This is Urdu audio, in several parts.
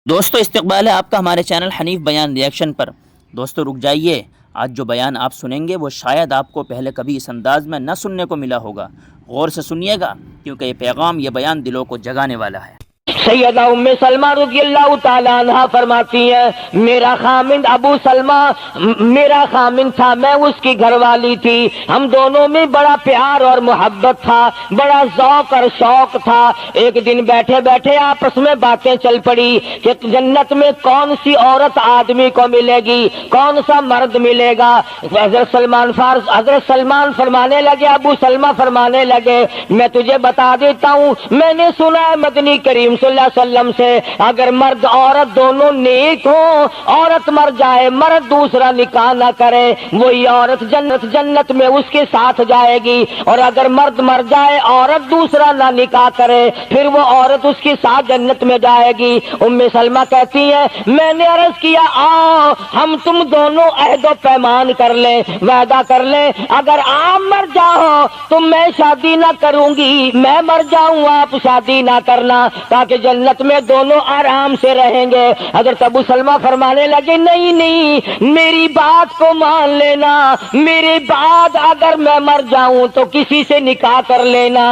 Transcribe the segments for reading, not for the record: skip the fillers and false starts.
دوستو استقبال ہے آپ کا ہمارے چینل حنیف بیان ریئیکشن پر۔ دوستو رک جائیے، آج جو بیان آپ سنیں گے وہ شاید آپ کو پہلے کبھی اس انداز میں نہ سننے کو ملا ہوگا۔ غور سے سنیے گا کیونکہ یہ پیغام، یہ بیان دلوں کو جگانے والا ہے۔ سیدہ ام سلمہ رضی اللہ تعالیٰ عنہ فرماتی ہیں، میرا خامند ابو سلمہ میرا خامند تھا، میں اس کی گھر والی تھی، ہم دونوں میں بڑا پیار اور محبت تھا، بڑا ذوق اور شوق تھا۔ ایک دن بیٹھے بیٹھے آپس میں باتیں چل پڑی کہ جنت میں کون سی عورت آدمی کو ملے گی، کون سا مرد ملے گا۔ حضرت سلمان فرمانے لگے، ابو سلمہ فرمانے لگے، میں تجھے بتا دیتا ہوں، میں نے سنا ہے مدنی کریم صلی اللہ علیہ وسلم سے، اگر مرد عورت دونوں نیک ہوں، عورت مر جائے مرد دوسرا نکاح نہ کرے، وہی عورت جنت میں اس کے ساتھ جائے گی، اور اگر مرد مر جائے عورت دوسرا نہ نکاح کرے پھر وہ عورت اس کے ساتھ جنت میں جائے گی۔ ام سلمہ کہتی ہیں، میں نے عرض کیا، آؤ ہم تم دونوں عہد و پیمان کر لیں، وعدہ کر لیں، اگر آپ مر جاؤ تو میں شادی نہ کروں گی، میں مر جاؤں آپ شادی نہ کرنا، تاکہ جنت میں دونوں آرام سے رہیں گے۔ حضرت ابو سلمہ فرمانے لگے، نہیں نہیں، میری بات کو مان لینا، میرے بعد اگر میں مر جاؤں تو کسی سے نکاح کر لینا۔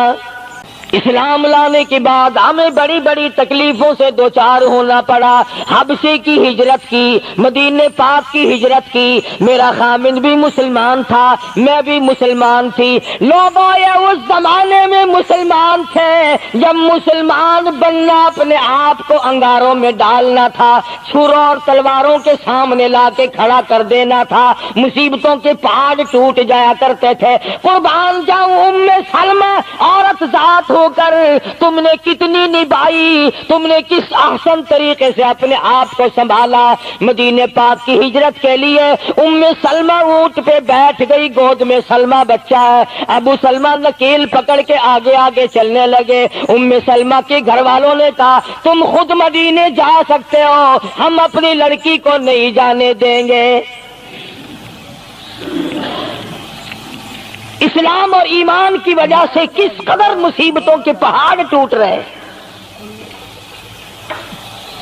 اسلام لانے کے بعد ہمیں بڑی بڑی تکلیفوں سے دوچار ہونا پڑا، حبشے کی ہجرت کی، مدینہ پاک کی ہجرت کی۔ میرا خامند بھی مسلمان تھا، میں بھی مسلمان تھی۔ لوگ اس زمانے میں مسلمان تھے جب مسلمان بننا اپنے آپ کو انگاروں میں ڈالنا تھا، چھروں اور تلواروں کے سامنے لا کے کھڑا کر دینا تھا، مصیبتوں کے پہاڑ ٹوٹ جایا کرتے تھے۔ قربان جاؤں ام سلمہ، عورت ذات ہو کر تم نے کتنی نبھائی، تم نے کس احسن طریقے سے اپنے آپ کو سنبھالا۔ مدینہ پاک کی ہجرت کے لیے ام سلمہ اونٹ پہ بیٹھ گئی، گود میں سلمہ بچہ ہے، ابو سلمہ نکیل پکڑ کے آگے آگے چلنے لگے۔ ام سلمہ کے گھر والوں نے کہا، تم خود مدینے جا سکتے ہو، ہم اپنی لڑکی کو نہیں جانے دیں گے۔ اسلام اور ایمان کی وجہ سے کس قدر مصیبتوں کے پہاڑ ٹوٹ رہے۔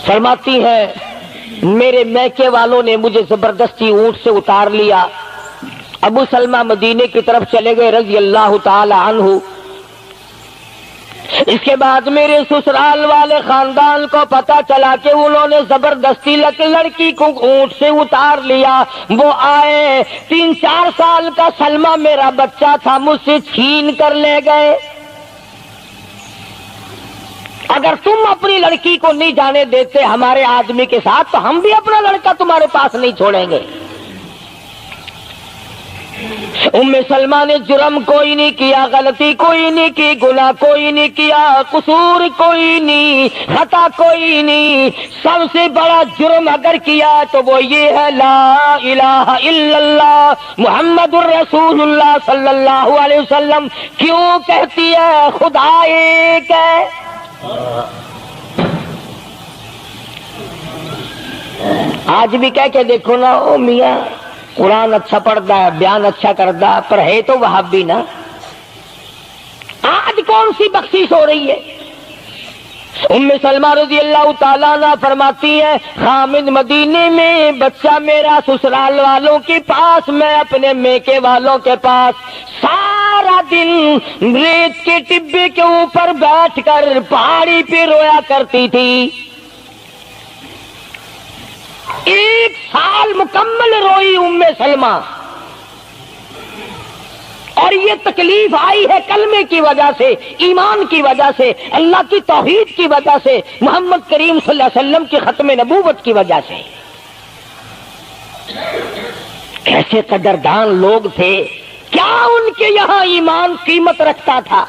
فرماتی ہیں، میرے میکے والوں نے مجھے زبردستی اونٹ سے اتار لیا۔ ابو سلمہ مدینے کی طرف چلے گئے رضی اللہ تعالی عنہ۔ اس کے بعد میرے سسرال والے خاندان کو پتا چلا کہ انہوں نے زبردستی لڑکی کو اونٹ سے اتار لیا۔ وہ آئے، 3-4 سال کا سلمہ میرا بچہ تھا، مجھ سے چھین کر لے گئے۔ اگر تم اپنی لڑکی کو نہیں جانے دیتے ہمارے آدمی کے ساتھ تو ہم بھی اپنا لڑکا تمہارے پاس نہیں چھوڑیں گے۔ ام سلمہ نے جرم کوئی نہیں کیا، غلطی کوئی نہیں کی، گناہ کوئی نہیں کیا، قصور کوئی نہیں، خطا کوئی نہیں۔ سب سے بڑا جرم اگر کیا تو وہ یہ ہے، لا الہ الا اللہ محمد الرسول اللہ صلی اللہ علیہ وسلم کیوں کہتی ہے؟ خدا ایک ہے۔ آج بھی کہہ کے دیکھو نا، او میاں قرآن اچھا پڑھتا ہے، بیان اچھا کرتا ہے، پر ہے تو وہابی نا۔ آج کون سی بخشش ہو رہی ہے؟ ام سلمہ رضی اللہ تعالیٰ عنہ فرماتی ہے، خامد مدینے میں، بچہ میرا سسرال والوں کے پاس، میں اپنے میکے والوں کے پاس۔ سارا دن ریت کے ٹبے کے اوپر بیٹھ کر پہاڑی پہ رویا کرتی تھی۔ 1 سال مکمل روئی ام سلمہ، اور یہ تکلیف آئی ہے کلمے کی وجہ سے، ایمان کی وجہ سے، اللہ کی توحید کی وجہ سے، محمد کریم صلی اللہ علیہ وسلم کی ختم نبوت کی وجہ سے۔ کیسے قدردان لوگ تھے، کیا ان کے یہاں ایمان قیمت رکھتا تھا؟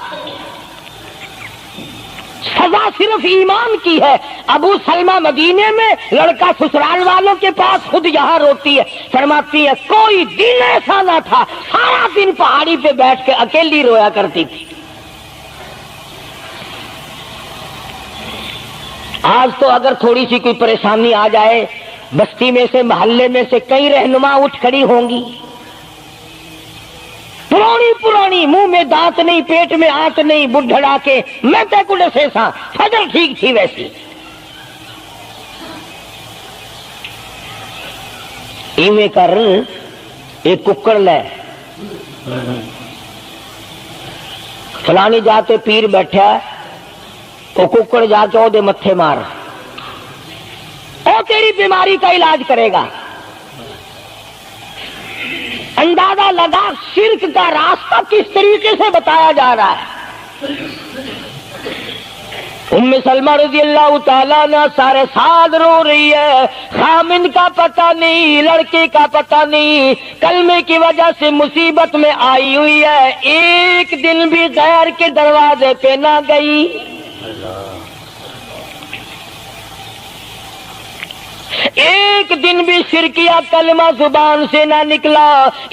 سزا صرف ایمان کی ہے۔ ابو سلمہ مدینے میں، لڑکا سسرال والوں کے پاس، خود یہاں روتی ہے۔ فرماتی ہے، کوئی دن ایسا نہ تھا، سارا دن پہاڑی پہ بیٹھ کے اکیلی رویا کرتی تھی۔ آج تو اگر تھوڑی سی کوئی پریشانی آ جائے، بستی میں سے، محلے میں سے کئی رہنما اٹھ کھڑی ہوں گی، پرانی منہ میں دانت نہیں، پیٹ میں آنت نہیں، بڑھڑا کے میں تے کڑے سے سا فجر ٹھیک تھی ویسی۔ ایویں کر ایک ککڑ لے فلانی جاتے پیر بیٹھا وہ ککڑ جا کے وہ متھے مار وہ تیری بیماری کا علاج کرے گا. اندازہ لگا شرک کا راستہ کس طریقے سے بتایا جا رہا ہے. ام سلمہ رضی اللہ تعالیٰ عنہ سارے سال رو رہی ہے. خامن کا پتہ نہیں، لڑکے کا پتہ نہیں، کلمے کی وجہ سے مصیبت میں آئی ہوئی ہے. ایک دن بھی غیر کے دروازے پہ نہ گئی. ایک دن بھی شرکیہ کلمہ زبان سے نہ نکلا.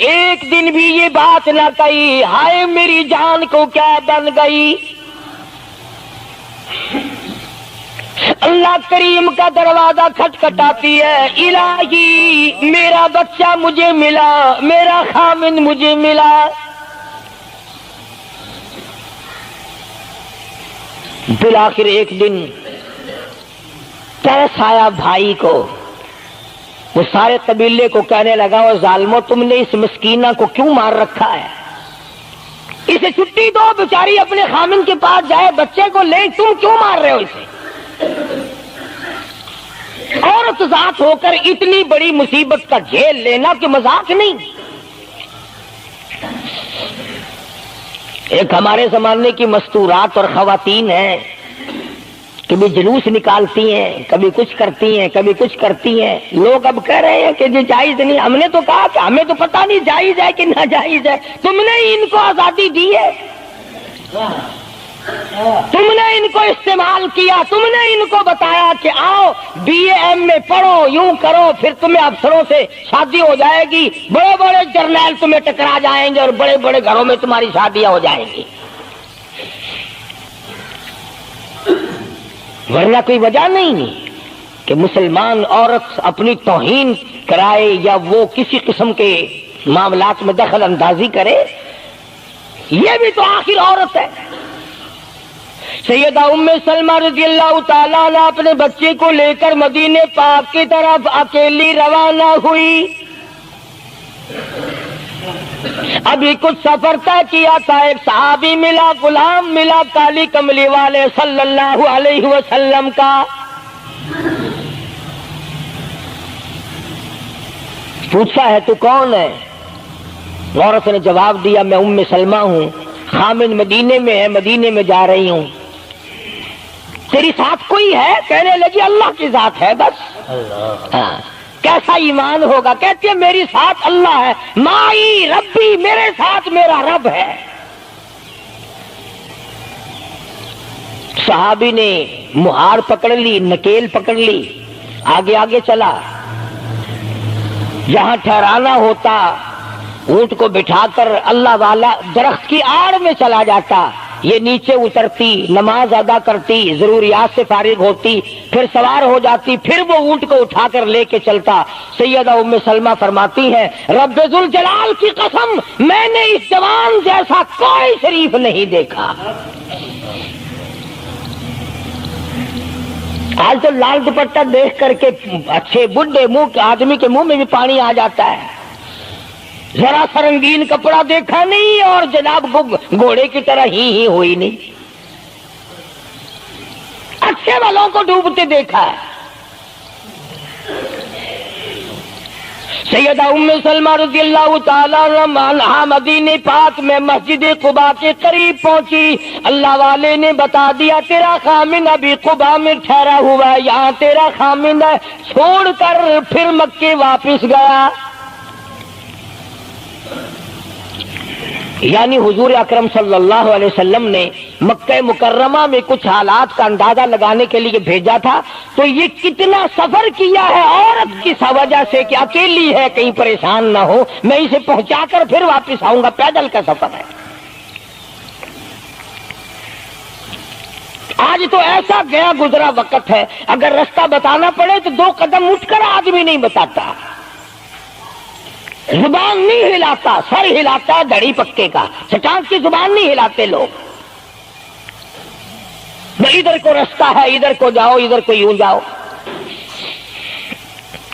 ایک دن بھی یہ بات نہ کہی ہائے میری جان کو کیا بن گئی. اللہ کریم کا دروازہ کھٹکھٹاتی ہے، الہی میرا بچہ مجھے ملا، میرا خامن مجھے ملا. بالآخر ایک دن ترس آیا بھائی کو. وہ سارے قبیلے کو کہنے لگا وہ ظالمو تم نے اس مسکینہ کو کیوں مار رکھا ہے؟ اسے چھٹی دو، بیچاری اپنے خامن کے پاس جائے، بچے کو لے، تم کیوں مار رہے ہو اسے؟ عورت ذات ہو کر اتنی بڑی مصیبت کا جھیل لینا کہ مذاق نہیں. ایک ہمارے زمانے کی مستورات اور خواتین ہیں، کبھی جلوس نکالتی ہیں، کبھی کچھ کرتی ہیں، کبھی کچھ کرتی ہیں. لوگ اب کہہ رہے ہیں کہ یہ جائز نہیں. ہم نے تو کہا کہ ہمیں تو پتہ نہیں جائز ہے کہ ناجائز ہے. تم نے ان کو آزادی دی ہے، تم نے ان کو استعمال کیا، تم نے ان کو بتایا کہ آؤ بی اے ایم میں پڑھو، یوں کرو، پھر تمہیں افسروں سے شادی ہو جائے گی، بڑے بڑے جرنیل تمہیں ٹکرا جائیں گے اور بڑے بڑے گھروں میں تمہاری شادیاں ہو جائیں گی. ورنہ کوئی وجہ نہیں کہ مسلمان عورت اپنی توہین کرائے یا وہ کسی قسم کے معاملات میں دخل اندازی کرے. یہ بھی تو آخر عورت ہے. سیدہ ام سلمہ رضی اللہ تعالیٰ عنہ اپنے بچے کو لے کر مدینے پاک کی طرف اکیلی روانہ ہوئی. ابھی کچھ سفر طے کیا تھا، ایک صحابی ملا، غلام ملا کالی کملی والے صلی اللہ علیہ وسلم کا. پوچھا ہے تو کون ہے؟ عورت نے جواب دیا میں ام سلمہ ہوں، خامن مدینے میں ہے، مدینے میں جا رہی ہوں. تیری ساتھ کوئی ہے؟ کہنے لگی اللہ کی ذات ہے بس. ہاں کیسا ایمان ہوگا؟ کہتی ہے میری ساتھ اللہ ہے، مائی ربی، میرے ساتھ میرا رب ہے. صحابی نے مہار پکڑ لی، نکیل پکڑ لی، آگے آگے چلا. جہاں ٹھہرانا ہوتا اونٹ کو بٹھا کر اللہ والا درخت کی آڑ میں چلا جاتا. یہ نیچے اترتی، نماز ادا کرتی، ضروریات سے فارغ ہوتی، پھر سوار ہو جاتی، پھر وہ اونٹ کو اٹھا کر لے کے چلتا. سیدہ ام سلمہ فرماتی ہیں رب ذوالجلال کی قسم میں نے اس جوان جیسا کوئی شریف نہیں دیکھا. آج تو لال دوپٹہ دیکھ کر کے اچھے بڈھے منہ کے آدمی کے منہ میں بھی پانی آ جاتا ہے. ذرا سا رنگین کپڑا دیکھا نہیں اور جناب گھوڑے کی طرح ہی ہوئی نہیں. اچھے والوں کو ڈوبتے دیکھا ہے. سیدہ ام سلمہ رضی اللہ تعالیٰ عنہا مدینے پاک میں مسجد قباء کے قریب پہنچی. اللہ والے نے بتا دیا تیرا خامن ابھی قباء میں ٹھہرا ہوا ہے، یہاں تیرا خامن ہے. چھوڑ کر پھر مکے واپس گیا. یعنی حضور اکرم صلی اللہ علیہ وسلم نے مکہ مکرمہ میں کچھ حالات کا اندازہ لگانے کے لیے بھیجا تھا. تو یہ کتنا سفر کیا ہے عورت کی وجہ سے کہ اکیلی ہے، کہیں پریشان نہ ہو، میں اسے پہنچا کر پھر واپس آؤں گا. پیدل کا سفر ہے. آج تو ایسا گیا گزرا وقت ہے، اگر رستہ بتانا پڑے تو 2 قدم اٹھ کر آدمی نہیں بتاتا، زبان نہیں ہلاتا، سر ہلاتا ہے دھڑی پکے کا، چٹان کی زبان نہیں ہلاتے لوگ. ادھر کو رستہ ہے، ادھر کو جاؤ، ادھر کو یوں جاؤ.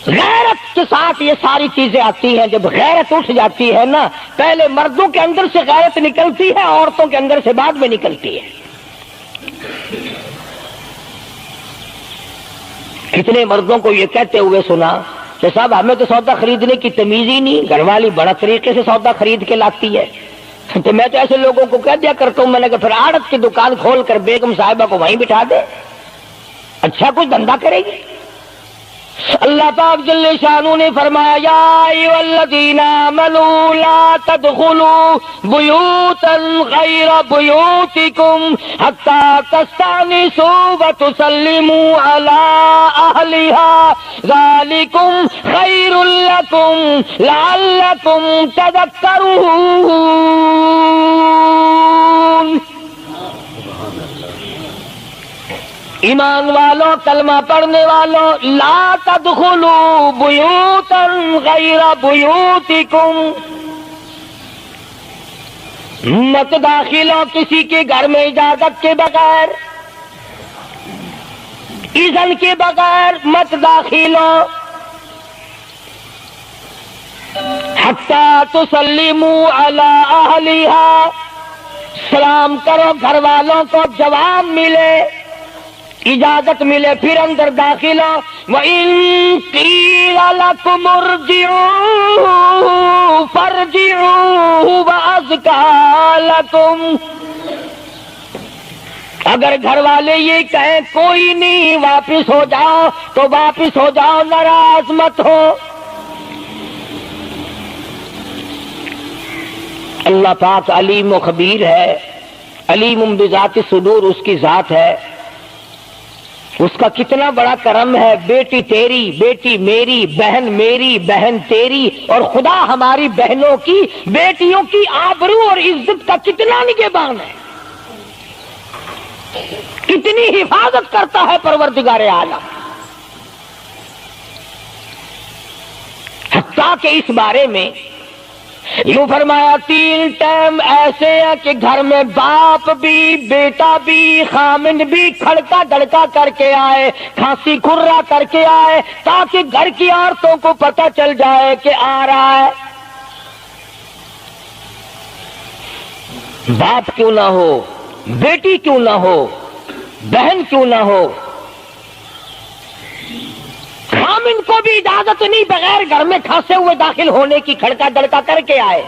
غیرت کے ساتھ یہ ساری چیزیں آتی ہیں. جب غیرت اٹھ جاتی ہے نا، پہلے مردوں کے اندر سے غیرت نکلتی ہے، عورتوں کے اندر سے بعد میں نکلتی ہے. کتنے مردوں کو یہ کہتے ہوئے سنا کہ صاحب ہمیں تو سودا خریدنے کی تمیز ہی نہیں، گھر والی بڑا طریقے سے سودا خرید کے لاتی ہے. تو میں تو ایسے لوگوں کو کہہ دیا کرتا ہوں، میں نے کہا پھر آڑت کی دکان کھول کر بیگم صاحبہ کو وہیں بٹھا دے، اچھا کچھ دھندا کرے گی. اللہ پاک جل شانہ نے فرمایا یا ایھا الذین آمنوا لا تدخلوا بیوتا غیر بیوتکم حتی تستأنسوا وتسلموا علی اہلہا ذالکم خیر لکم لعلکم تذکرون. ایمان والوں، کلمہ پڑھنے والوں، لا تدخلوا بیوتا غیر بیوتکم، مت داخل ہو کسی کے گھر میں اجازت کے بغیر، اذن کے بغیر مت داخل ہو. حتی تسلموا علی اہلہا، سلام کرو گھر والوں کو، جواب ملے، اجازت ملے، پھر اندر داخل ہو. وَإِن قِيلَ لَكُمُ ارْجِعُوا فَارْجِعُوا وَأَزْكَىٰ لَكُمْ، اگر گھر والے یہ کہیں کوئی نہیں واپس ہو جاؤ تو واپس ہو جاؤ، ناراض مت ہو. اللہ پاک علیم و خبیر ہے، علیم بذات الصدور اس کی ذات ہے. اس کا کتنا بڑا کرم ہے، بیٹی تیری، بیٹی میری، بہن میری، بہن تیری، اور خدا ہماری بہنوں کی، بیٹیوں کی آبرو اور عزت کا کتنا نگہبان ہے، کتنی حفاظت کرتا ہے پروردگار عالم. حتیٰ کہ اس بارے میں یوں فرمایا 3 ٹائم ایسے ہیں کہ گھر میں باپ بھی، بیٹا بھی، خامن بھی کھڑکا دڑکا کر کے آئے، کھانسی کھرا کر کے آئے، تاکہ گھر کی عورتوں کو پتہ چل جائے کہ آ رہا ہے. باپ کیوں نہ ہو، بیٹی کیوں نہ ہو، بہن کیوں نہ ہو، خامن کو بھی اجازت نہیں بغیر گھر میں کھانسے ہوئے داخل ہونے کی، کھڑکا دڑکا کر کے آئے.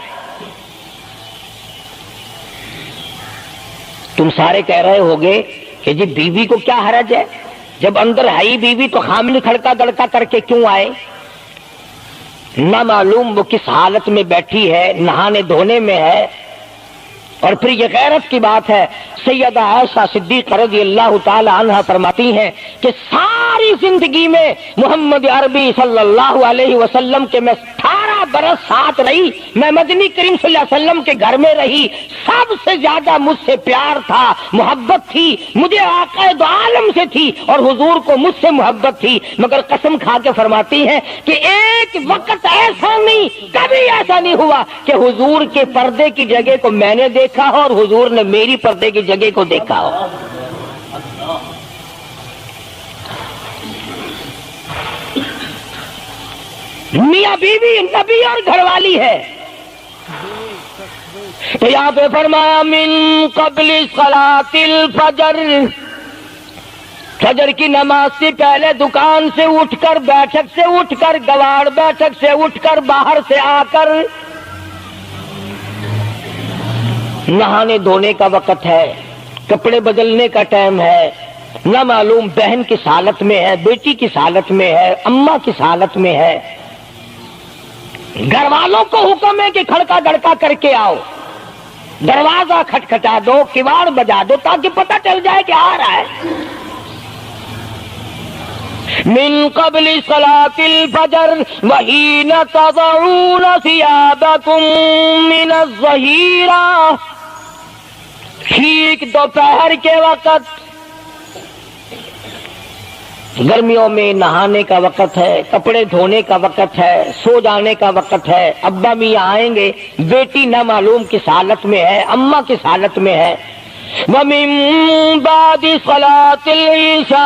تم سارے کہہ رہے ہوگے کہ جی بیوی کو کیا حرج ہے، جب اندر ہے ہی بیوی تو خامن کھڑکا دڑکا کر کے کیوں آئے؟ نہ معلوم وہ کس حالت میں بیٹھی ہے، نہانے دھونے میں ہے. اور پھر یہ غیرت کی بات ہے، سیدہ عائشہ صدیقہ رضی اللہ تعالی عنہ فرماتی ہیں کہ ساری زندگی میں محمد عربی صلی اللہ علیہ وسلم کے میں 18 برس ساتھ رہی، میں مدنی کریم صلی اللہ علیہ وسلم کے گھر میں رہی، سب سے زیادہ مجھ سے پیار تھا، محبت تھی، مجھے آقا دو عالم سے تھی اور حضور کو مجھ سے محبت تھی. مگر قسم کھا کے فرماتی ہیں کہ ایک وقت ایسا نہیں، کبھی ایسا نہیں ہوا کہ حضور کے پردے کی جگہ کو میں نے دیکھا ہو اور حضور نے میری پردے کی جگہ کو دیکھا ہو. میاں بیوی نبی اور گھر والی ہے. تو یہاں پہ فرمایا من قبل صلاۃ الفجر، فجر کی نماز سے پہلے دکان سے اٹھ کر، بیٹھک سے اٹھ کر، گواڑ بیٹھک سے اٹھ کر، باہر سے آ کر نہانے دھونے کا وقت ہے، کپڑے بدلنے کا ٹائم ہے. نہ معلوم بہن کس حالت میں ہے، بیٹی کس حالت میں ہے، اماں کس حالت میں ہے. گھر والوں کو حکم ہے کہ کھڑکا دڑکا کر کے آؤ، دروازہ کھٹکھٹا دو، کواڑ بجا دو، تاکہ پتہ چل جائے کہ آ رہا ہے. من قبل صلاۃ الفجر وحین تضعون ثیابکم من الظہیرہ، ٹھیک دوپہر کے وقت، گرمیوں میں نہانے کا وقت ہے، کپڑے دھونے کا وقت ہے، سو جانے کا وقت ہے. ابا میاں آئیں گے، بیٹی نہ معلوم کس حالت میں ہے، اماں کس حالت میں ہے. وَمِن بَعْدِ صَلَاةِ الْعِشَاءِ،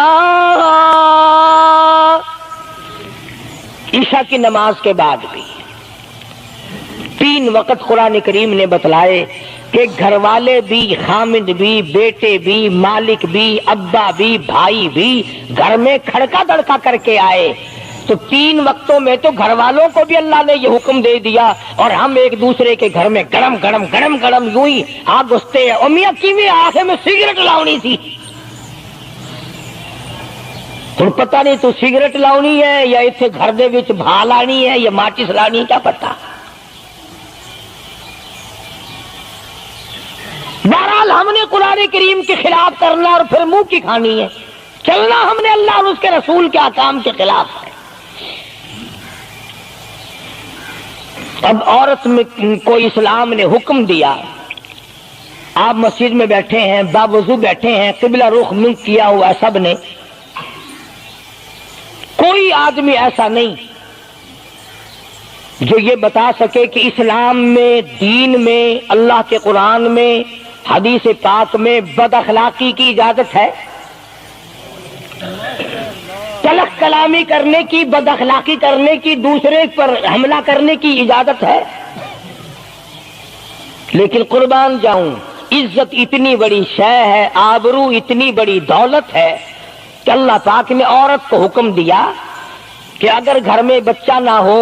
عشاء کی نماز کے بعد بھی 3 وقت قرآن کریم نے بتلائے کہ گھر والے بھی، خامد بھی، بیٹے بھی، مالک بھی، ابا بھی، بھائی بھی گھر میں کھڑکا دڑکا کر کے آئے تو 3 وقتوں میں تو گھر والوں کو بھی اللہ نے یہ حکم دے دیا، اور ہم ایک دوسرے کے گھر میں گرم گرم گرم گرم یوں ہی آگ گھستے ہیں۔ میاں کیویں آخر میں سگریٹ لاؤنی تھی، ہن پتہ نہیں تو سگریٹ لاؤنی ہے یا اتنے گھر دے وچ بھا لانی ہے یا ماچس لانی، کیا پتہ۔ بہرحال ہم نے قرآن کریم کے خلاف کرنا اور پھر منہ کی کھانی ہے، چلنا ہم نے اللہ اور اس کے رسول کے احکام کے خلاف ہے۔ اب عورت میں کو اسلام نے حکم دیا، آپ مسجد میں بیٹھے ہیں، باوضو بیٹھے ہیں، قبلہ رخ منہ کیا ہوا سب نے، کوئی آدمی ایسا نہیں جو یہ بتا سکے کہ اسلام میں، دین میں، اللہ کے قرآن میں، حدیث پاک میں بد اخلاقی کی اجازت ہے، تلخ کلامی کرنے کی، بد اخلاقی کرنے کی، دوسرے پر حملہ کرنے کی اجازت ہے؟ لیکن قربان جاؤں، عزت اتنی بڑی شے ہے، آبرو اتنی بڑی دولت ہے کہ اللہ پاک نے عورت کو حکم دیا کہ اگر گھر میں بچہ نہ ہو،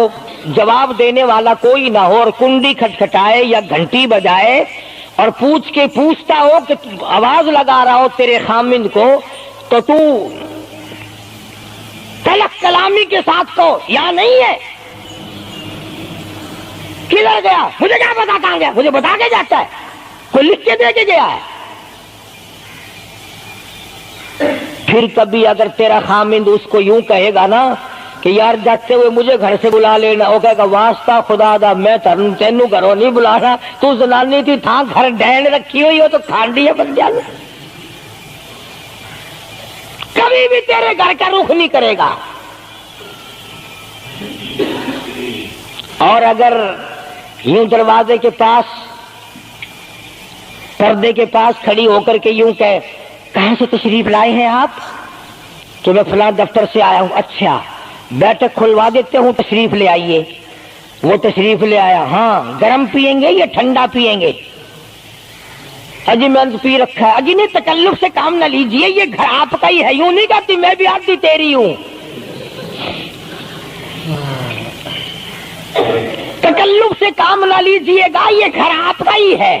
جواب دینے والا کوئی نہ ہو، اور کنڈی کھٹکھٹائے یا گھنٹی بجائے اور پوچھتا ہو کہ آواز لگا رہا ہو تیرے خامند کو، تو تو تلخ کلامی کے ساتھ کو یا نہیں ہے، کدھر گیا مجھے کیا پتا، کہاں گیا مجھے بتا کے جاتا ہے، کوئی لکھ کے دے کے گیا ہے۔ پھر کبھی اگر تیرا خامند اس کو یوں کہے گا نا کہ یار جاتے ہوئے مجھے گھر سے بلا لینا، وہ کہے گا واسطہ خدا دا میں تینوں گھروں نہیں بلانا، تو زنانی تھی تھا گھر ڈینڈ رکھی ہوئی ہو تو کھانڈی ہے بن جانا، کبھی بھی تیرے گھر کا رخ نہیں کرے گا۔ اور اگر یوں دروازے کے پاس، پردے کے پاس کھڑی ہو کر کے یوں کہے کہاں سے تشریف لائے ہیں آپ، تو میں فلاں دفتر سے آیا ہوں، اچھا بیٹھک کھلوا دیتے ہوں، تشریف لے آئیے، وہ تشریف لے آیا، ہاں گرم پیئیں گے یا ٹھنڈا پیئیں گے، اجی میں پی رکھا ہے، اجی نہیں تکلف سے کام نہ لیجئے، یہ گھر آپ کا ہی ہے، یوں نہیں کہتی میں بھی آتی تیری ہوں، تکلف سے کام نہ لیجئے گا، یہ گھر آپ کا ہی ہے۔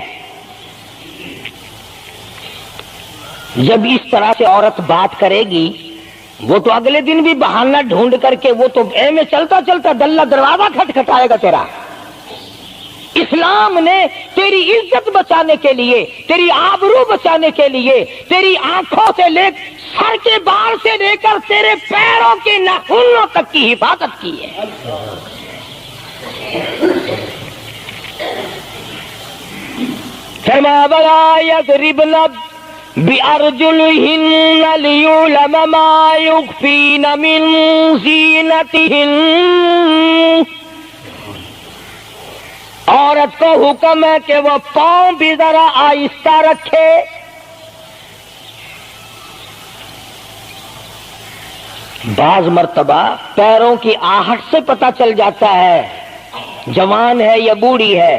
جب اس طرح سے عورت بات کرے گی، وہ تو اگلے دن بھی بہانہ ڈھونڈ کر کے وہ تو اے میں چلتا چلتا دلہ دروازہ کھٹکھٹائے گا تیرا۔ اسلام نے تیری عزت بچانے کے لیے، تیری آبرو بچانے کے لیے، تیری آنکھوں سے لے سر کے بال سے لے کر تیرے پیروں کے ناخنوں تک کی حفاظت کی ہے۔ فرمایا وَلَا يَضْرِبْنَ بِأَرْجُلِهِنَّ لِيُعْلَمَ مَا يُخْفِينَ مِنْ زِينَتِهِنَّ۔ عورت کو حکم ہے کہ وہ پاؤں بھی ذرا آہستہ رکھے، بعض مرتبہ پیروں کی آہٹ سے پتہ چل جاتا ہے جوان ہے یا بوڑھی ہے،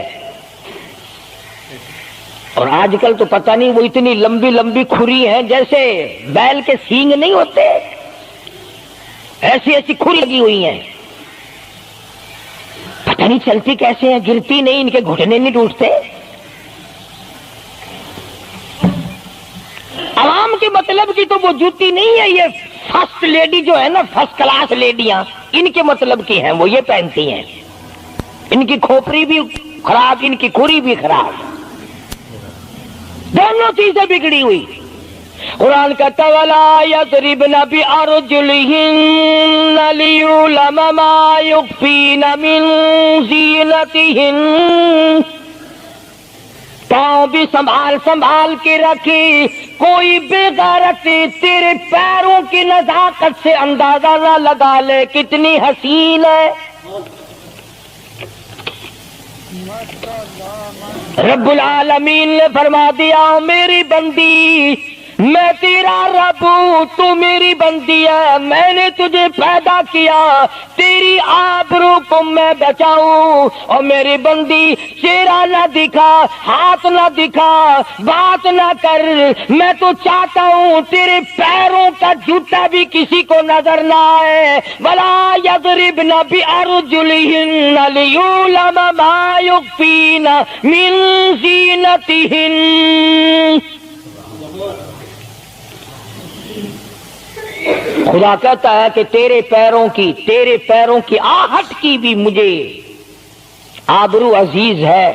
اور آج کل تو پتہ نہیں وہ اتنی لمبی لمبی کھری ہیں جیسے بیل کے سینگ نہیں ہوتے، ایسی ایسی کھری لگی ہوئی ہیں، پتہ نہیں چلتی کیسے ہیں، گرتی نہیں، ان کے گھٹنے نہیں ٹوٹتے۔ عوام کے مطلب کی تو وہ جوتی نہیں ہے، یہ فرسٹ لیڈی جو ہے نا، فرسٹ کلاس لیڈیاں، ان کے مطلب کی ہیں، وہ یہ پہنتی ہیں، ان کی کھوپڑی بھی خراب، ان کی کھری بھی خراب، دونوں چیزیں بگڑی ہوئی۔ قرآن کہتا وَلَا يَضْرِبْنَ بِأَرْجُلِهِنَّ لِيُعْلَمَ مَا يُخْفِينَ مِنْ زِينَتِهِنَّ۔ پاؤں بھی سنبھال سنبھال کے رکھی، کوئی بے غیرت تیرے پیروں کی نزاکت سے اندازہ نہ لگا لے کتنی حسین ہے۔ رب العالمین نے فرما دیا میری بندی میں تیرا رب ہوں، تو میری بندی ہے، میں نے تجھے پیدا کیا، تیری آبرو کو میں بچاؤں، اور میری بندی چہرہ نہ دکھا، ہاتھ نہ دکھا، بات نہ کر، میں تو چاہتا ہوں تیرے پیروں کا جوتا بھی کسی کو نظر نہ آئے، وَلَا يَضْرِبْنَ بِأَرْجُلِهِنَّ لِيُعْلَمَ مَا يُخْفِينَ مِنْ زِينَتِهِنَّ۔ خدا کہتا ہے کہ تیرے پیروں کی آہٹ کی بھی مجھے آبرو عزیز ہے،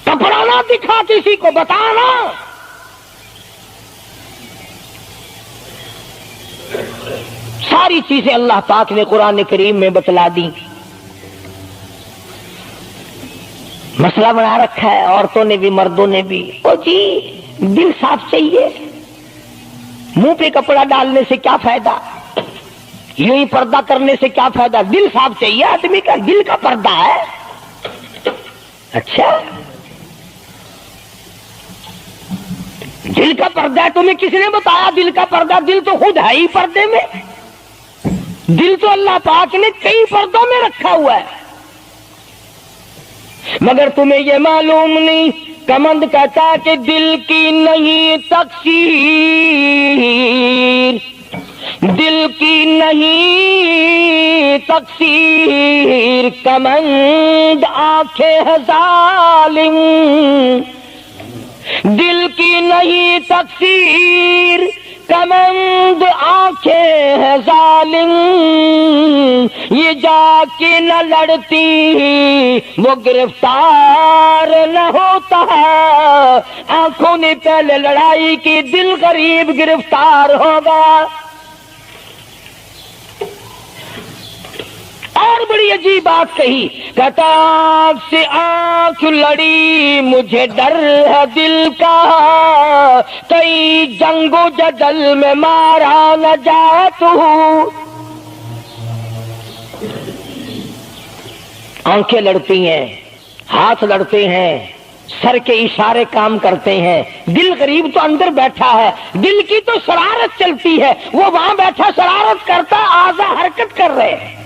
کپڑا نہ دکھا کسی کو، بتانا۔ ساری چیزیں اللہ پاک نے قرآن کریم میں بتلا دی۔ مسئلہ بنا رکھا ہے عورتوں نے بھی مردوں نے بھی، او جی دل صاف چاہیے، منہ پہ کپڑا ڈالنے سے کیا فائدہ، یوں ہی پردہ کرنے سے کیا فائدہ، دل صاف چاہیے آدمی کا، دل کا پردہ ہے۔ اچھا دل کا پردہ ہے، تمہیں کس نے بتایا دل کا پردہ؟ دل تو خود ہے ہی پردے میں، دل تو اللہ پاک نے کئی پردوں میں رکھا ہوا ہے، مگر تمہیں یہ معلوم نہیں۔ کمند کہتا ہے کہ دل کی نہیں تقصیر، دل کی نہیں تقصیر، کمند آنکھیں ہے ظالم، دل کی نہیں تقصیر، کمند آنکھیں ہے ظالم، یہ جا کے نہ لڑتی وہ گرفتار نہ ہوتا، آنکھوں نے پہلے لڑائی کی، دل غریب گرفتار ہوگا۔ اور بڑی عجیب بات کہی، کہتا آنکھ سے آنکھ لڑی مجھے ڈر ہے دل کا، کئی جنگ و جدل میں مارا نہ جائے تو۔ آنکھیں لڑتی ہیں، ہاتھ لڑتے ہیں، سر کے اشارے کام کرتے ہیں، دل غریب تو اندر بیٹھا ہے، دل کی تو شرارت چلتی ہے، وہ وہاں بیٹھا شرارت کرتا، اعضاء حرکت کر رہے ہیں۔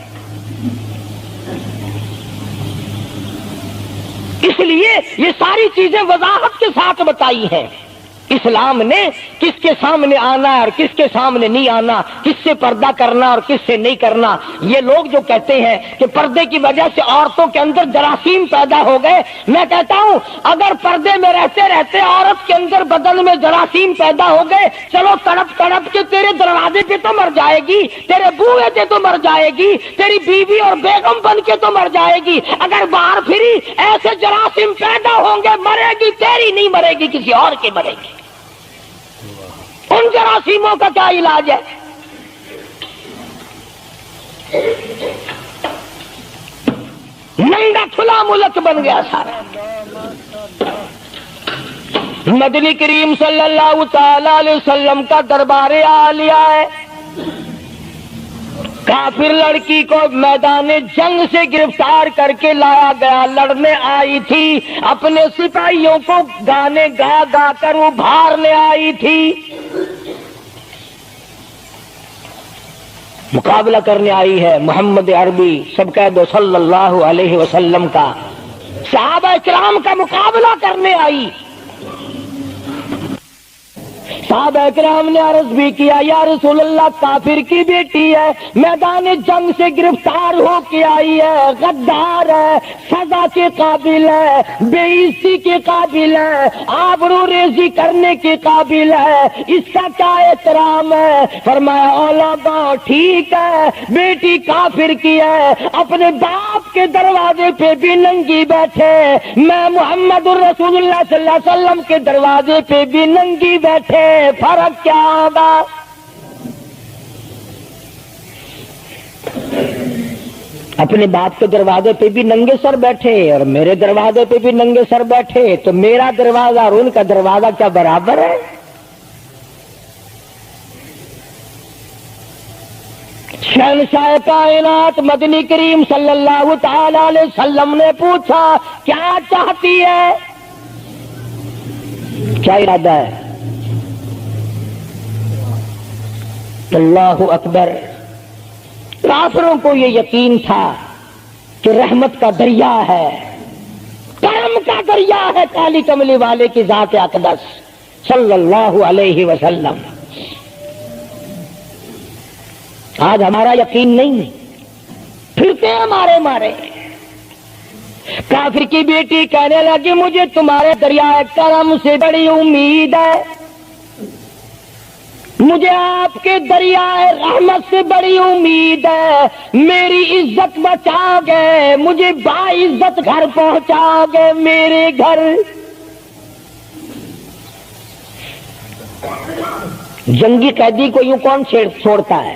اس لیے یہ ساری چیزیں وضاحت کے ساتھ بتائی ہیں۔ اسلام نے کس کے سامنے آنا ہے اور کس کے سامنے نہیں آنا، کس سے پردہ کرنا اور کس سے نہیں کرنا۔ یہ لوگ جو کہتے ہیں کہ پردے کی وجہ سے عورتوں کے اندر جراثیم پیدا ہو گئے، میں کہتا ہوں اگر پردے میں رہتے رہتے عورت کے اندر بدن میں جراثیم پیدا ہو گئے، چلو تڑپ تڑپ کے تیرے دروازے پہ تو مر جائے گی، تیرے بوئے پہ تو مر جائے گی، تیری بیوی اور بیگم بن کے تو مر جائے گی۔ اگر باہر پھری ایسے جراثیم پیدا ہوں گے، مرے گی، تیری نہیں مرے گی، کسی اور کی مرے گی۔ ان جراثیموں کا کیا علاج ہے؟ ننگا کھلا ملک بن گیا سارا۔ مدنی کریم صلی اللہ تعالی علیہ وسلم کا دربار عالیہ ہے، کافر لڑکی کو میدان جنگ سے گرفتار کر کے لایا گیا، لڑنے آئی تھی، اپنے سپاہیوں کو گانے گا گا کر ابھارنے آئی تھی، مقابلہ کرنے آئی ہے محمد عربی سب کہہ دو صلی اللہ علیہ وسلم کا، صحابہ کرام کا مقابلہ کرنے آئی۔ صحابہ کرام نے عرض بھی کیا، یا رسول اللہ کافر کی بیٹی ہے، میدان جنگ سے گرفتار ہو کے آئی ہے، غدار ہے، سزا کے قابل ہے، بے عزتی کے قابل ہے، آبرو ریزی کرنے کے قابل ہے، اس کا کیا احترام ہے؟ فرمایا اولا ٹھیک ہے، بیٹی کافر کی ہے، اپنے باپ کے دروازے پہ بھی ننگی بیٹھے، میں محمد الرسول اللہ صلی اللہ علیہ وسلم کے دروازے پہ بھی ننگی بیٹھے، فرق کیا ہوگا؟ اپنے باپ کے دروازے پہ بھی ننگے سر بیٹھے اور میرے دروازے پہ بھی ننگے سر بیٹھے، تو میرا دروازہ اور ان کا دروازہ کیا برابر ہے؟ شہنشاہ کائنات مدنی کریم صلی اللہ تعالی علیہ وسلم نے پوچھا کیا چاہتی ہے، کیا ارادہ ہے؟ اللہ اکبر. کافروں کو یہ یقین تھا کہ رحمت کا دریا ہے، کرم کا دریا ہے کالی کملی والے کی ذات اقدس صلی اللہ علیہ وسلم. آج ہمارا یقین نہیں، پھرتے ہیں مارے مارے. کافر کی بیٹی کہنے لگی مجھے تمہارے دریائے کرم سے بڑی امید ہے، مجھے آپ کے دریائے رحمت سے بڑی امید ہے. میری عزت بچا گے، مجھے باعزت گھر پہنچا گے. میرے گھر جنگی قیدی کو یوں کون چھوڑتا ہے؟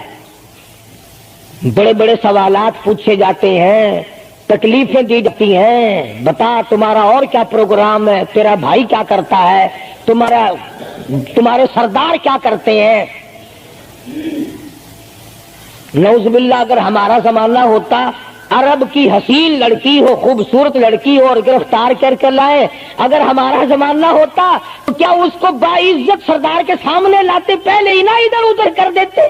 بڑے بڑے سوالات پوچھے جاتے ہیں، تکلیفیں دی جاتی ہیں. بتا تمہارا اور کیا پروگرام ہے، تیرا بھائی کیا کرتا ہے، تمہارے سردار کیا کرتے ہیں. نعوذ باللہ اگر ہمارا زمانہ ہوتا، عرب کی حسین لڑکی ہو، خوبصورت لڑکی ہو اور گرفتار کر کے لائے، اگر ہمارا زمانہ ہوتا تو کیا اس کو باعزت سردار کے سامنے لاتے؟ پہلے ہی نہ ادھر ادھر کر دیتے.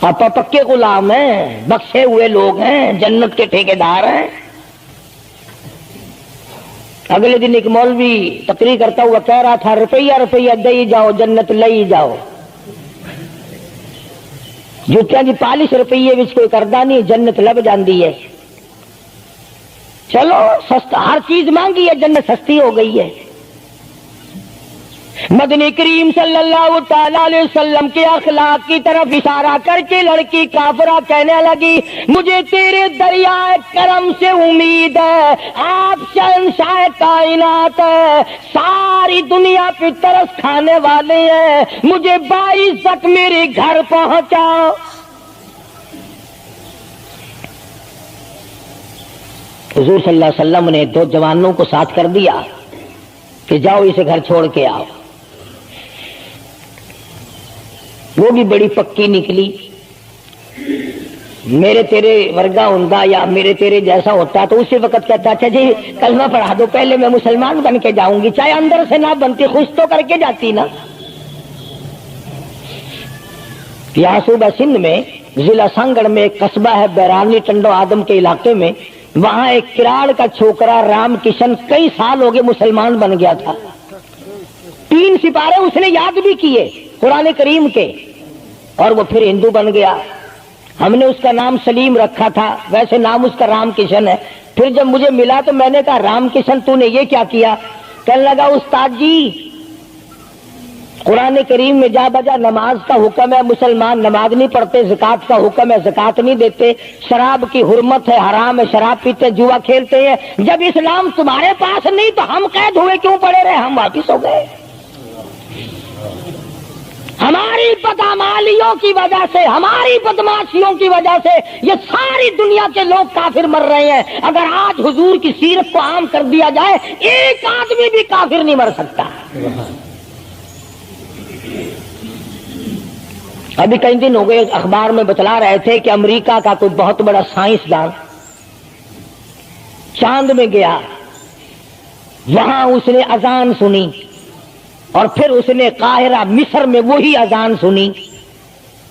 آپ پکے غلام ہیں، بخشے ہوئے لوگ ہیں، جنت کے ٹھیکیدار ہیں. اگلے دن ایک مولوی تقریر کرتا ہوا کہہ رہا تھا روپیہ روپیہ دے جاؤ جنت لے جاؤ. جوتیاں جی 40 روپیے وچ کوئی کردا نہیں، جنت لب جاندی ہے. چلو سستا، ہر چیز مانگی ہے، جنت سستی ہو گئی ہے. مدنی کریم صلی اللہ تعالی علیہ وسلم کے اخلاق کی طرف اشارہ کر کے لڑکی کافرہ کہنے لگی مجھے تیرے دریائے کرم سے امید ہے، آپ شہنشاہ کائنات ہے، ساری دنیا پہ ترس کھانے والے ہیں، مجھے باعزت میرے گھر پہنچاؤ. حضور صلی اللہ علیہ وسلم نے 2 جوانوں کو ساتھ کر دیا کہ جاؤ اسے گھر چھوڑ کے آؤ. وہ بھی بڑی پکی نکلی. میرے تیرے ورگا ہوندا یا میرے تیرے جیسا ہوتا تو اسی وقت کہتا اچھا جی کلمہ پڑھا دو، پہلے میں مسلمان بن کے جاؤں گی، چاہے اندر سے نہ بنتی خوش تو کر کے جاتی نا. یہاں صوبہ سندھ میں ضلع سانگڑ میں ایک قصبہ ہے بیرانی ٹنڈو آدم کے علاقے میں، وہاں ایک کراڑ کا چھوکرا رام کشن کئی سال ہو گئے مسلمان بن گیا تھا. 3 سپارے اس نے یاد بھی کیے قرآن کریم کے، اور وہ پھر ہندو بن گیا. ہم نے اس کا نام سلیم رکھا تھا، ویسے نام اس کا رام کشن ہے. پھر جب مجھے ملا تو میں نے کہا رام کشن تو نے یہ کیا کیا؟ کہنے لگا استاد جی قرآن کریم میں جا بجا نماز کا حکم ہے، مسلمان نماز نہیں پڑھتے، زکات کا حکم ہے زکات نہیں دیتے، شراب کی حرمت ہے حرام ہے، شراب پیتے جوا کھیلتے ہیں. جب اسلام تمہارے پاس نہیں تو ہم قید ہوئے کیوں پڑے رہے؟ ہم واپس ہو گئے. ہماری بدعمالیوں کی وجہ سے، ہماری بدماشیوں کی وجہ سے یہ ساری دنیا کے لوگ کافر مر رہے ہیں. اگر آج حضور کی سیرت کو عام کر دیا جائے ایک آدمی بھی کافر نہیں مر سکتا. ابھی کئی دن ہو گئے اخبار میں بتلا رہے تھے کہ امریکہ کا کوئی بہت بڑا سائنسدان چاند میں گیا، وہاں اس نے اذان سنی اور پھر اس نے قاہرہ مصر میں وہی اذان سنی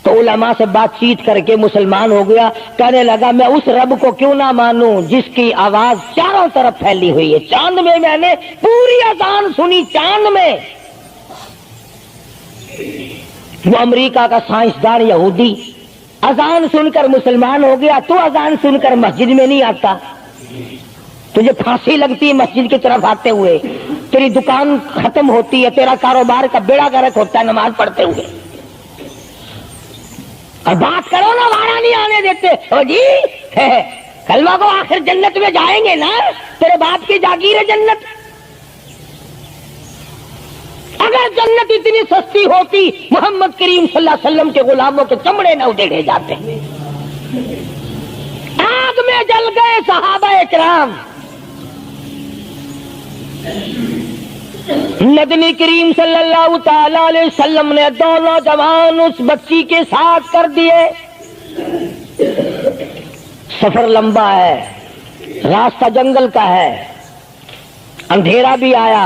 تو علماء سے بات چیت کر کے مسلمان ہو گیا. کہنے لگا میں اس رب کو کیوں نہ مانوں جس کی آواز چاروں طرف پھیلی ہوئی ہے. چاند میں نے پوری اذان سنی، چاند میں. وہ امریکہ کا سائنسدان یہودی اذان سن کر مسلمان ہو گیا. تو اذان سن کر مسجد میں نہیں آتا، تجھے پھانسی لگتی ہے مسجد کی طرف آتے ہوئے، تیری دکان ختم ہوتی ہے، تیرا کاروبار کا بیڑا گرک ہوتا ہے نماز پڑھتے ہوئے. اور بات کرو نا وارا نہیں آنے دیتے. او جی کلمہ کو آخر جنت میں جائیں گے نا، تیرے باپ کی جاگیر ہے جنت. اگر جنت اتنی سستی ہوتی محمد کریم صلی اللہ علیہ وسلم کے غلاموں کے چمڑے نہ ادھیڑے جاتے. آگ میں جل گئے صحابہ کرام. نبی کریم صلی اللہ تعالی علیہ وسلم نے 2 نوجوان اس بچی کے ساتھ کر دیے. سفر لمبا ہے، راستہ جنگل کا ہے، اندھیرا بھی آیا.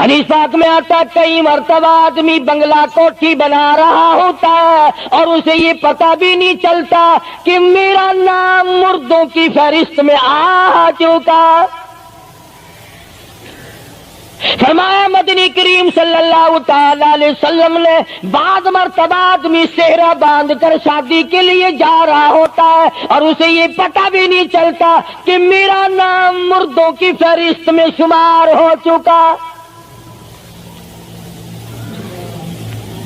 حدیث پاک میں آتا ہے کئی مرتبہ آدمی بنگلہ کوٹھی بنا رہا ہوتا ہے اور اسے یہ پتہ بھی نہیں چلتا کہ میرا نام مردوں کی فہرست میں آ چکا۔ فرمایا مدنی کریم صلی اللہ تعالی علیہ وسلم نے بعض مرتبہ آدمی صحرا باندھ کر شادی کے لیے جا رہا ہوتا ہے اور اسے یہ پتہ بھی نہیں چلتا کہ میرا نام مردوں کی فہرست میں شمار ہو چکا۔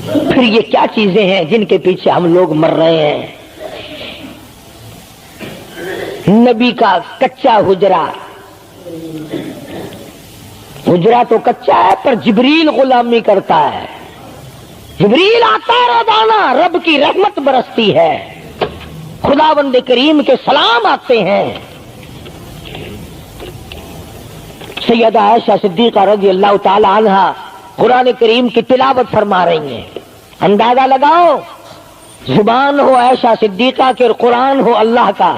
پھر یہ کیا چیزیں ہیں جن کے پیچھے ہم لوگ مر رہے ہیں؟ نبی کا کچا حجرہ، حجرہ تو کچا ہے پر جبریل غلامی کرتا ہے، جبریل آتا ہے روزانہ، رب کی رحمت برستی ہے، خداوند کریم کے سلام آتے ہیں۔ سیدہ عائشہ صدیقہ رضی اللہ تعالی عنہا قرآن کریم کی تلاوت فرما رہی ہیں، اندازہ لگاؤ، زبان ہو عائشہ صدیقہ کے اور قرآن ہو اللہ کا۔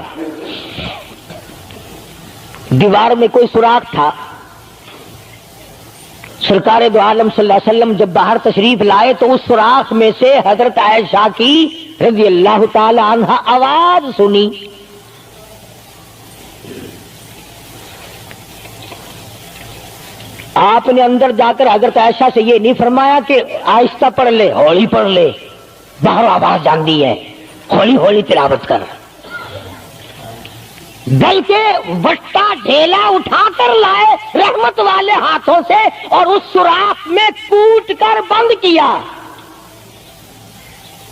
دیوار میں کوئی سوراخ تھا، سرکار دو عالم صلی اللہ علیہ وسلم جب باہر تشریف لائے تو اس سوراخ میں سے حضرت عائشہ کی رضی اللہ تعالی عنہا آواز سنی۔ آپ نے اندر جا کر حضرت عائشہ سے یہ نہیں فرمایا کہ آہستہ پڑھ لے، ہولی پڑھ لے، باہر آواز جاندی ہے، ہولی ہولی تلاوت کر، بلکہ وٹا ڈھیلا اٹھا کر لائے رحمت والے ہاتھوں سے اور اس سوراخ میں کوٹ کر بند کیا۔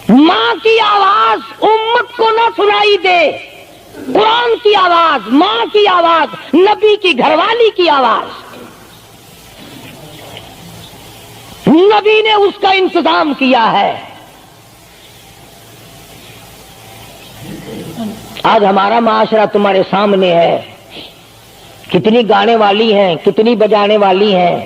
ماں کی آواز امت کو نہ سنائی دے، قرآن کی آواز، ماں کی آواز، نبی کی گھر والی کی آواز، نبی نے اس کا انتظام کیا ہے۔ آج ہمارا معاشرہ تمہارے سامنے ہے، کتنی گانے والی ہیں، کتنی بجانے والی ہیں۔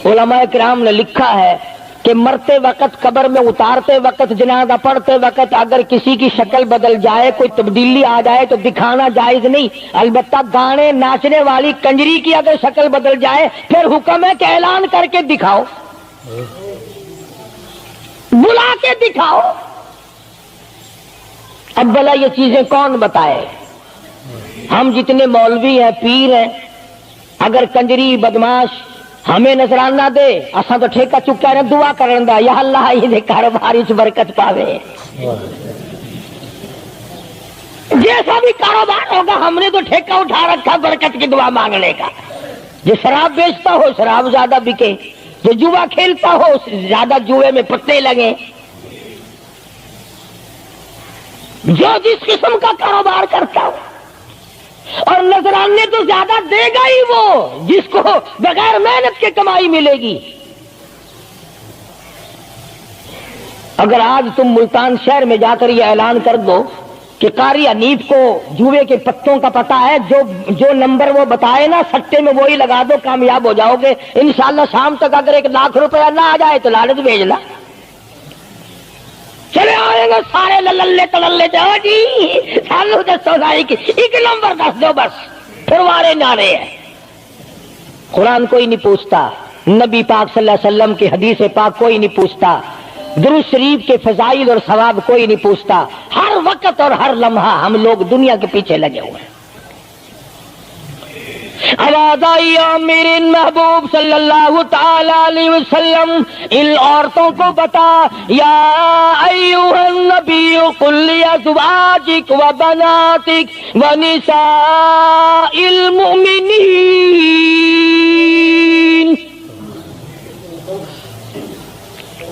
علماء کرام نے لکھا ہے کہ مرتے وقت، قبر میں اتارتے وقت، جنازہ پڑھتے وقت اگر کسی کی شکل بدل جائے، کوئی تبدیلی آ جائے تو دکھانا جائز نہیں، البتہ گانے ناچنے والی کنجری کی اگر شکل بدل جائے پھر حکم ہے کہ اعلان کر کے دکھاؤ، بلا کے دکھاؤ۔ اب بھلا یہ چیزیں کون بتائے؟ ہم جتنے مولوی ہیں، پیر ہیں، اگر کنجری بدماش ہمیں نظرانہ دے، اساں تو ٹھیکہ چکا رہے، دعا کرن دا یا اللہ یہ کاروبار وچ برکت پاوے۔ جیسا بھی کاروبار ہوگا ہم نے تو ٹھیکہ اٹھا رکھا برکت کی دعا مانگنے کا۔ جو شراب بیچتا ہو شراب زیادہ بکے، جو جوا کھیلتا ہو زیادہ جوئے میں پتے لگے، جو جس قسم کا کاروبار کرتا ہو، اور نذرانے تو زیادہ دے گا ہی وہ جس کو بغیر محنت کے کمائی ملے گی۔ اگر آج تم ملتان شہر میں جا کر یہ اعلان کر دو کہ قاری حنیف کو جوئے کے پتوں کا پتہ ہے، جو نمبر وہ بتائے نا سٹے میں وہی لگا دو، کامیاب ہو جاؤ گے انشاءاللہ۔ شام تک اگر 1 لاکھ روپیہ نہ آ جائے تو لالچ بھیج لا، چلے آئیں گے سارے للے تللے جاؤ جی سالو دسو ساری کی 1 نمبر دس دو بس، پھر وارے نعرے ہیں۔ قرآن کوئی نہیں پوچھتا، نبی پاک صلی اللہ علیہ وسلم کی حدیث پاک کوئی نہیں پوچھتا، درود شریف کے فضائل اور ثواب کوئی نہیں پوچھتا۔ ہر وقت اور ہر لمحہ ہم لوگ دنیا کے پیچھے لگے ہوئے ہیں۔ آواز آئی میرے محبوب صلی اللہ تعالی علیہ وسلم ان عورتوں کو بتا، یا ایھا النبی قل لازواجک و بناتک و نساء المؤمنین،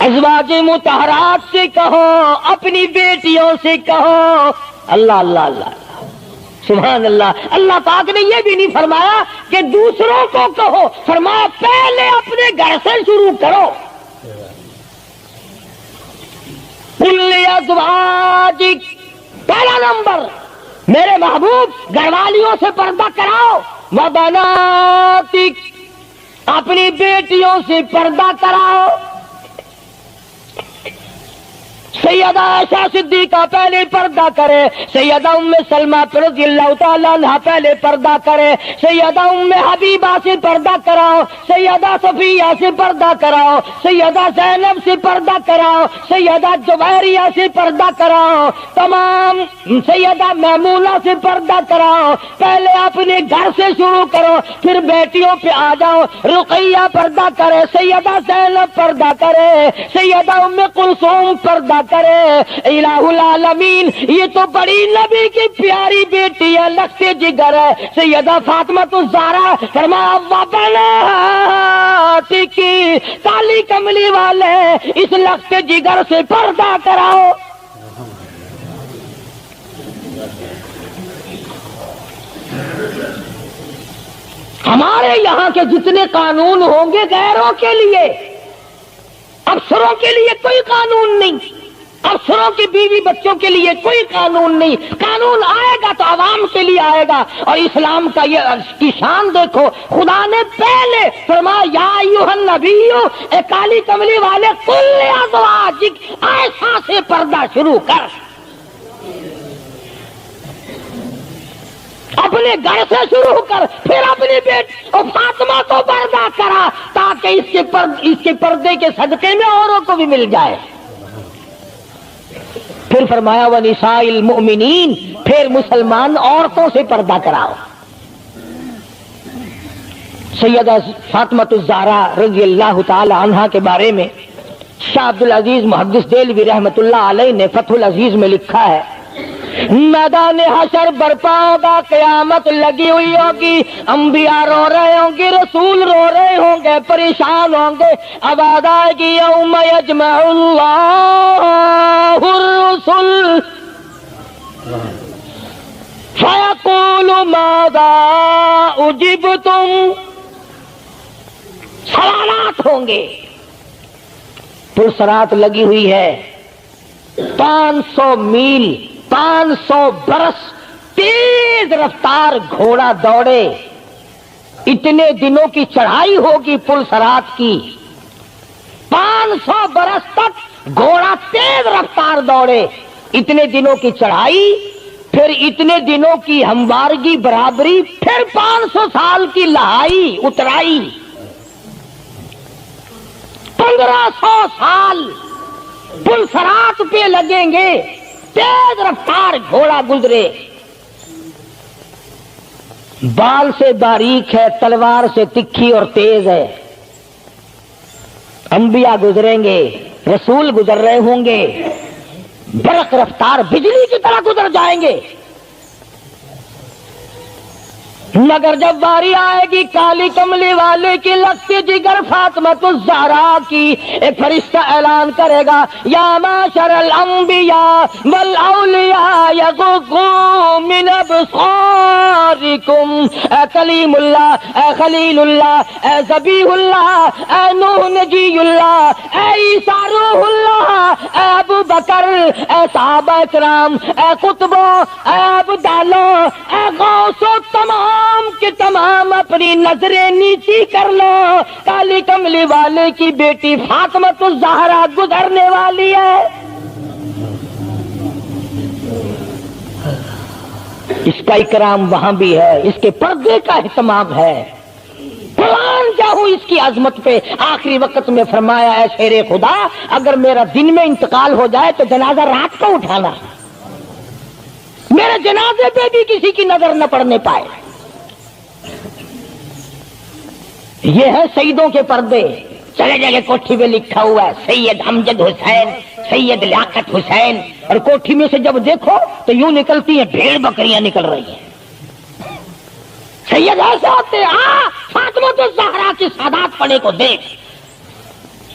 ازواج مطہرات سے کہو، اپنی بیٹیوں سے کہو۔ اللہ اللہ اللہ سبحان اللہ۔ اللہ پاک نے یہ بھی نہیں فرمایا کہ دوسروں کو کہو، فرمایا پہلے اپنے گھر سے شروع کرو۔ قل لازواجک، پہلا نمبر میرے محبوب گھر والیوں سے پردہ کراؤ، وبناتک، اپنی بیٹیوں سے پردہ کراؤ۔ سیدہ عائشہ صدیقہ پہلے پردہ کرے، سیدہ ام سلمہ رضی اللہ تعالیٰ عنہ پہلے پردہ کرے، سیدہ ام حبیبہ سے پردہ کراؤ، سیدہ صفیہ سے پردہ کراؤ، سیدہ زینب سے پردہ کراؤ، سیدہ جویریہ سے پردہ کراؤ، تمام سیدہ میمونہ سے پردہ کراؤ۔ پہلے اپنے گھر سے شروع کرو، پھر بیٹیوں پہ آ جاؤ۔ رقیہ پردہ کرے، سیدہ زینب پردہ کرے، سیدہ ام کلثوم پردہ کرے۔ الہ العالمین، یہ تو بڑی نبی کی پیاری بیٹی ہے، لخت جگر ہے، سیدہ فاطمہ الزہرا۔ فرمایا وبنات کی، کالی کملی والے اس لخت جگر سے پردہ کراؤ۔ ہمارے یہاں کے جتنے قانون ہوں گے غیروں کے لیے، افسروں کے لیے کوئی قانون نہیں، افسروں کی بیوی بچوں کے لیے کوئی قانون نہیں۔ قانون آئے گا تو عوام کے لیے آئے گا۔ اور اسلام کا یہ کی شان دیکھو، خدا نے پہلے فرمایا یا ایھا النبی، اے کالی کملی والے، کل ازواجک، عائشہ سے پردہ شروع کر، اپنے گھر سے شروع کر، پھر اپنی بیٹی اور فاطمہ کو پردہ کرا، تاکہ اس کے پردے کے صدقے میں اوروں کو بھی مل جائے۔ پھر فرمایا وَنِسَاءِ الْمُؤْمِنِينَ، پھر مسلمان عورتوں سے پردہ کراؤ۔ سیدہ فاطمہ الزہرا رضی اللہ تعالی عنہا کے بارے میں شاہ عبد العزیز محدث دہلوی رحمۃ اللہ علیہ نے فتح العزیز میں لکھا ہے، میدان حشر برپا ہوگا، قیامت لگی ہوئی ہوگی، انبیاء رو رہے ہوں گے، رسول رو رہے ہوں گے، پریشان ہوں گے۔ آواز آئے گی یوم یجمع اللہ الرسل فیقول ماذا اجبتم، سوالات ہوں گے۔ پرسرات لگی ہوئی ہے، 500 میل، 500 برس تیز رفتار گھوڑا دوڑے، اتنے دنوں کی چڑھائی ہوگی پل صراط کی، 500 برس تک گھوڑا تیز رفتار دوڑے، اتنے دنوں کی چڑھائی، پھر اتنے دنوں کی ہموارگی برابری، پھر 500 سال کی لہائی اترائی، 1500 سال پل صراط پہ لگیں گے، تیز رفتار گھوڑا گزرے، بال سے باریک ہے، تلوار سے تکھی اور تیز ہے۔ انبیاء گزریں گے، رسول گزر رہے ہوں گے، برق رفتار بجلی کی طرح گزر جائیں گے، مگر جب باری آئے گی کالی کملی والے کی لخت جگر فاطمہ الزہرا کی، ایک فرشتہ اعلان کرے گا یا معشر الانبیاء والاولیاء یغضوا من ابصارکم، اے کلیم اللہ، اے خلیل اللہ، اے ذبیح اللہ، اے نوح نجی اللہ، اے عیسیٰ روح اللہ، اے ابو بکر، اے صحابہ کرام، اے قطبوں، اے ابدالوں، اے غوثوں، تمام کے تمام اپنی نظریں نیچی کر لو، کالی کملی والے کی بیٹی فاطمہ الزہرا گزرنے والی ہے۔ اس کا اکرام وہاں بھی ہے، اس کے پردے کا اہتمام ہے۔ قرآن جاؤ اس کی عظمت پہ، آخری وقت میں فرمایا اے شیر خدا، اگر میرا دن میں انتقال ہو جائے تو جنازہ رات کو اٹھانا، میرے جنازے پہ بھی کسی کی نظر نہ پڑنے پائے۔ یہ ہے سیدوں کے پردے۔ چلے جگہ کوٹھی میں لکھا ہوا ہے سید امجد حسین، سید لیاقت حسین، اور کوٹھی میں سے جب دیکھو تو یوں نکلتی ہیں بھیڑ بکریاں نکل رہی ہیں۔ سید ایسے ہوتے فاطمہ الزہرا کی سادات پڑے کو دیکھ،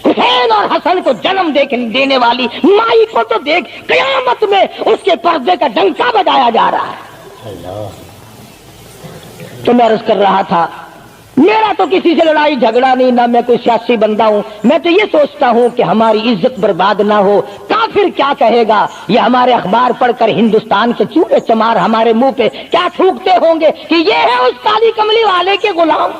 حسین اور حسن کو جنم دینے والی مائی کو تو دیکھ، قیامت میں اس کے پردے کا ڈنکا بجایا جا رہا ہے۔ تو میں عرض کر رہا تھا، میرا تو کسی سے لڑائی جھگڑا نہیں، نہ میں کوئی سیاسی بندہ ہوں، میں تو یہ سوچتا ہوں کہ ہماری عزت برباد نہ ہو۔ کافر کیا کہے گا، یہ ہمارے اخبار پڑھ کر ہندوستان کے چوہے چمار ہمارے منہ پہ کیا تھوکتے ہوں گے کہ یہ ہے اس کالی کملی والے کے غلام۔